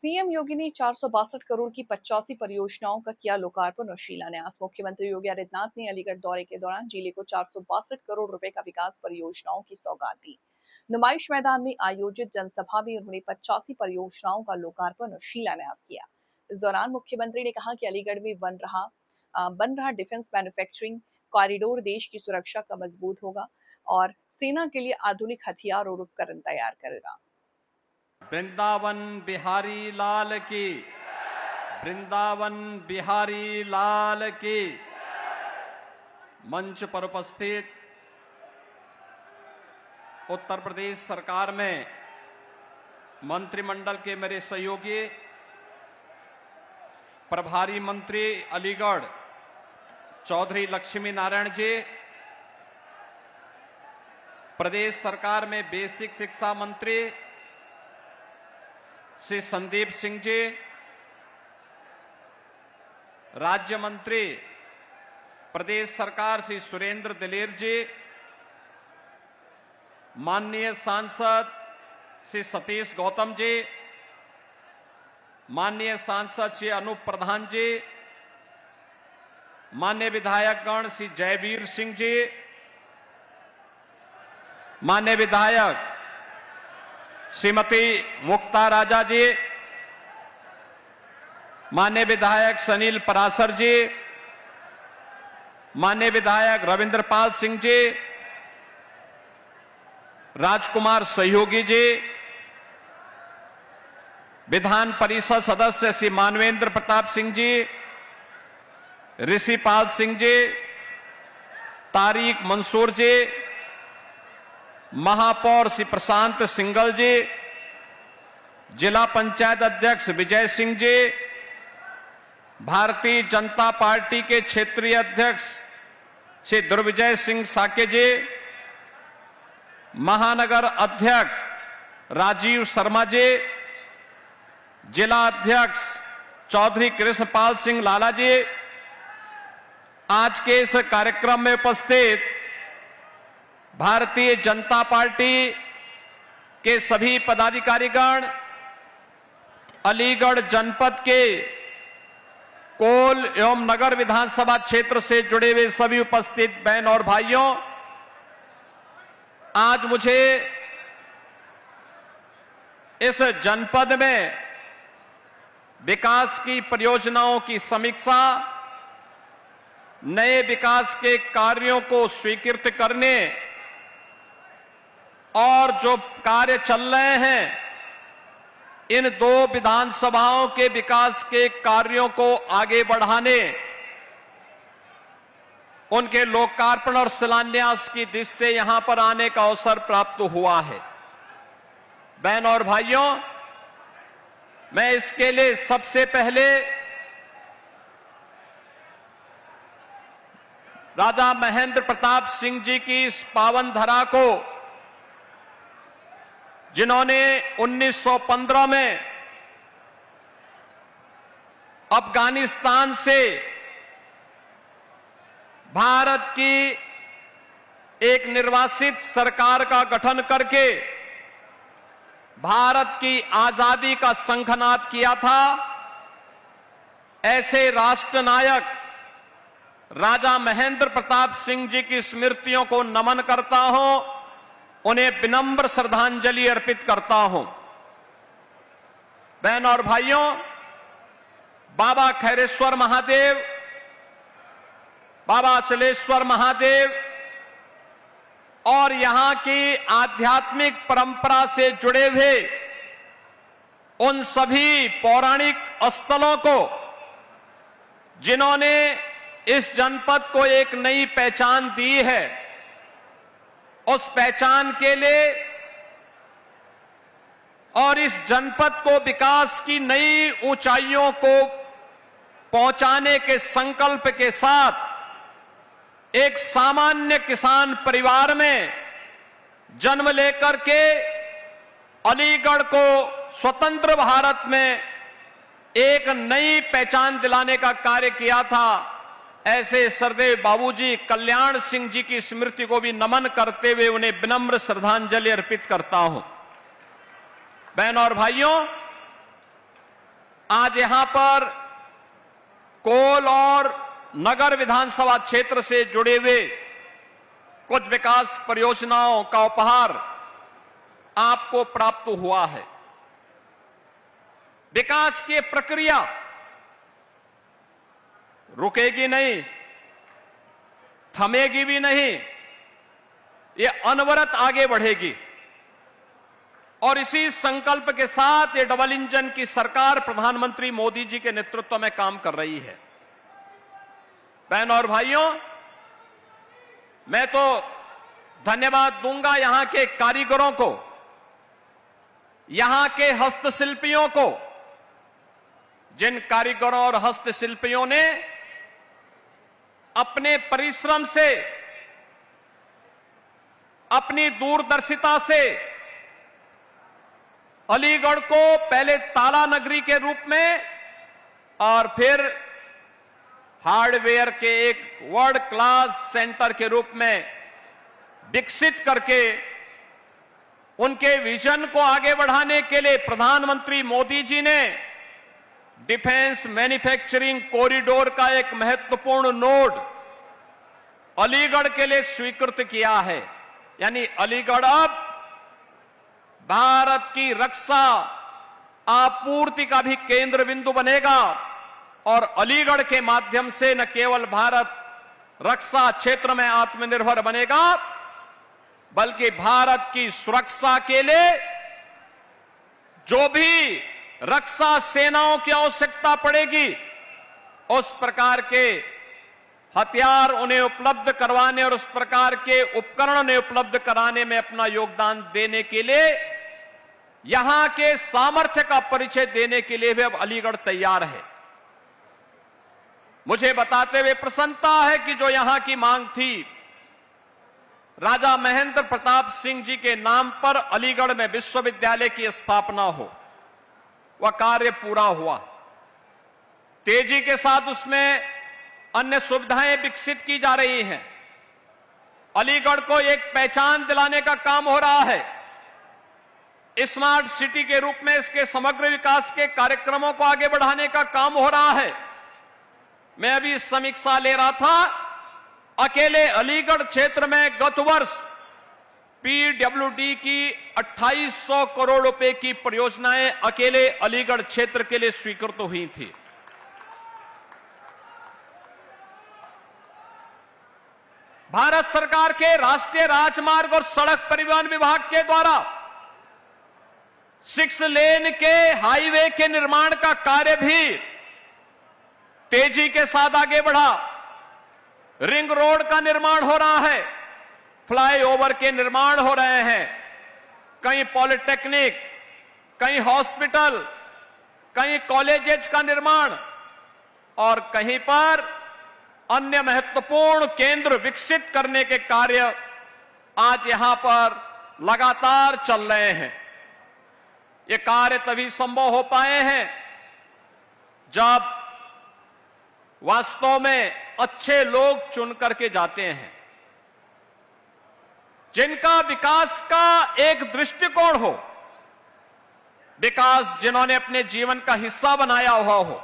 CM योगी ने 462 करोड़ की 85 परियोजनाओं का किया लोकार्पण और शिलान्यास। मुख्यमंत्री योगी आदित्यनाथ ने अलीगढ़ दौरे के दौरान जिले को 462 करोड़ रुपए का विकास परियोजनाओं की सौगात दी। नुमाइश मैदान में आयोजित जनसभा में उन्होंने 85 परियोजनाओं का लोकार्पण और शिलान्यास किया। इस दौरान मुख्यमंत्री ने कहा कि अलीगढ़ में बन रहा डिफेंस मैन्युफैक्चरिंग कॉरिडोर देश की सुरक्षा का मजबूत होगा और सेना के लिए आधुनिक हथियार और उपकरण तैयार करेगा। वृंदावन बिहारी लाल की, वृंदावन बिहारी लाल की। मंच पर उपस्थित उत्तर प्रदेश सरकार में मंत्रिमंडल के मेरे सहयोगी प्रभारी मंत्री अलीगढ़ चौधरी लक्ष्मी नारायण जी, प्रदेश सरकार में बेसिक शिक्षा मंत्री श्री संदीप सिंह जी, राज्य मंत्री प्रदेश सरकार श्री सुरेंद्र दिलेर जी, माननीय सांसद श्री सतीश गौतम जी, माननीय सांसद श्री अनूप प्रधान जी, माननीय विधायकगण श्री जयवीर सिंह जी, माननीय विधायक श्रीमती मुक्ता राजा जी, माननीय विधायक सनील परासर जी, माननीय विधायक रविंद्रपाल सिंह जी, राजकुमार सहयोगी जी, विधान परिषद सदस्य श्री मानवेंद्र प्रताप सिंह जी, ऋषिपाल सिंह जी, तारिक मंसूर जी, महापौर श्री प्रशांत सिंगल जी, जिला पंचायत अध्यक्ष विजय सिंह जी, भारतीय जनता पार्टी के क्षेत्रीय अध्यक्ष श्री दुर्विजय सिंह साके जी, महानगर अध्यक्ष राजीव शर्मा जी, जिला अध्यक्ष चौधरी कृष्णपाल सिंह लाला जी, आज के इस कार्यक्रम में उपस्थित भारतीय जनता पार्टी के सभी पदाधिकारीगण, अलीगढ़ जनपद के कोल एवं नगर विधानसभा क्षेत्र से जुड़े हुए सभी उपस्थित बहन और भाइयों, आज मुझे इस जनपद में विकास की परियोजनाओं की समीक्षा, नए विकास के कार्यों को स्वीकृत करने और जो कार्य चल रहे हैं इन दो विधानसभाओं के विकास के कार्यों को आगे बढ़ाने, उनके लोकार्पण और शिलान्यास की दिशा से यहां पर आने का अवसर प्राप्त हुआ है। बहन और भाइयों, मैं इसके लिए सबसे पहले राजा महेंद्र प्रताप सिंह जी की इस पावन धरा को, जिन्होंने 1915 में अफगानिस्तान से भारत की एक निर्वासित सरकार का गठन करके भारत की आजादी का शंखनाद किया था, ऐसे राष्ट्र नायक राजा महेंद्र प्रताप सिंह जी की स्मृतियों को नमन करता हूं, उन्हें विनम्र श्रद्धांजलि अर्पित करता हूं। बहन और भाइयों, बाबा खैरेश्वर महादेव, बाबा अचलेश्वर महादेव और यहां की आध्यात्मिक परंपरा से जुड़े हुए उन सभी पौराणिक स्थलों को, जिन्होंने इस जनपद को एक नई पहचान दी है, उस पहचान के लिए और इस जनपद को विकास की नई ऊंचाइयों को पहुंचाने के संकल्प के साथ एक सामान्य किसान परिवार में जन्म लेकर के अलीगढ़ को स्वतंत्र भारत में एक नई पहचान दिलाने का कार्य किया था, ऐसे सरदेव बाबूजी कल्याण सिंह जी की स्मृति को भी नमन करते हुए उन्हें विनम्र श्रद्धांजलि अर्पित करता हूं। बहन और भाइयों, आज यहां पर कोल और नगर विधानसभा क्षेत्र से जुड़े हुए कुछ विकास परियोजनाओं का उपहार आपको प्राप्त हुआ है। विकास की प्रक्रिया रुकेगी नहीं, थमेगी भी नहीं, ये अनवरत आगे बढ़ेगी। और इसी संकल्प के साथ ये डबल इंजन की सरकार प्रधानमंत्री मोदी जी के नेतृत्व में काम कर रही है। बहनों और भाइयों, मैं तो धन्यवाद दूंगा यहां के कारीगरों को, यहां के हस्तशिल्पियों को, जिन कारीगरों और हस्तशिल्पियों ने अपने परिश्रम से, अपनी दूरदर्शिता से अलीगढ़ को पहले ताला नगरी के रूप में और फिर हार्डवेयर के एक वर्ल्ड क्लास सेंटर के रूप में विकसित करके उनके विजन को आगे बढ़ाने के लिए प्रधानमंत्री मोदी जी ने डिफेंस मैन्युफैक्चरिंग कॉरिडोर का एक महत्वपूर्ण नोड अलीगढ़ के लिए स्वीकृत किया है। यानी अलीगढ़ अब भारत की रक्षा आपूर्ति का भी केंद्र बिंदु बनेगा और अलीगढ़ के माध्यम से न केवल भारत रक्षा क्षेत्र में आत्मनिर्भर बनेगा, बल्कि भारत की सुरक्षा के लिए जो भी रक्षा सेनाओं की आवश्यकता पड़ेगी, उस प्रकार के हथियार उन्हें उपलब्ध करवाने और उस प्रकार के उपकरण उन्हें उपलब्ध कराने में अपना योगदान देने के लिए, यहां के सामर्थ्य का परिचय देने के लिए भी अब अलीगढ़ तैयार है। मुझे बताते हुए प्रसन्नता है कि जो यहां की मांग थी, राजा महेंद्र प्रताप सिंह जी के नाम पर अलीगढ़ में विश्वविद्यालय की स्थापना हो, वह कार्य पूरा हुआ। तेजी के साथ उसमें अन्य सुविधाएं विकसित की जा रही हैं। अलीगढ़ को एक पहचान दिलाने का काम हो रहा है। स्मार्ट सिटी के रूप में इसके समग्र विकास के कार्यक्रमों को आगे बढ़ाने का काम हो रहा है। मैं अभी समीक्षा ले रहा था, अकेले अलीगढ़ क्षेत्र में गत वर्ष पीडब्ल्यूडी की 2800 करोड़ रुपए की परियोजनाएं अकेले अलीगढ़ क्षेत्र के लिए स्वीकृत हुई थी। भारत सरकार के राष्ट्रीय राजमार्ग और सड़क परिवहन विभाग के द्वारा 6 लेन के हाईवे के निर्माण का कार्य भी तेजी के साथ आगे बढ़ा। रिंग रोड का निर्माण हो रहा है, फ्लाईओवर के निर्माण हो रहे हैं, कहीं पॉलिटेक्निक, कहीं हॉस्पिटल, कहीं कॉलेजेस का निर्माण और कहीं पर अन्य महत्वपूर्ण केंद्र विकसित करने के कार्य आज यहां पर लगातार चल रहे हैं। ये कार्य तभी संभव हो पाए हैं जब वास्तव में अच्छे लोग चुन करके जाते हैं, जिनका विकास का एक दृष्टिकोण हो, विकास जिन्होंने अपने जीवन का हिस्सा बनाया हुआ हो।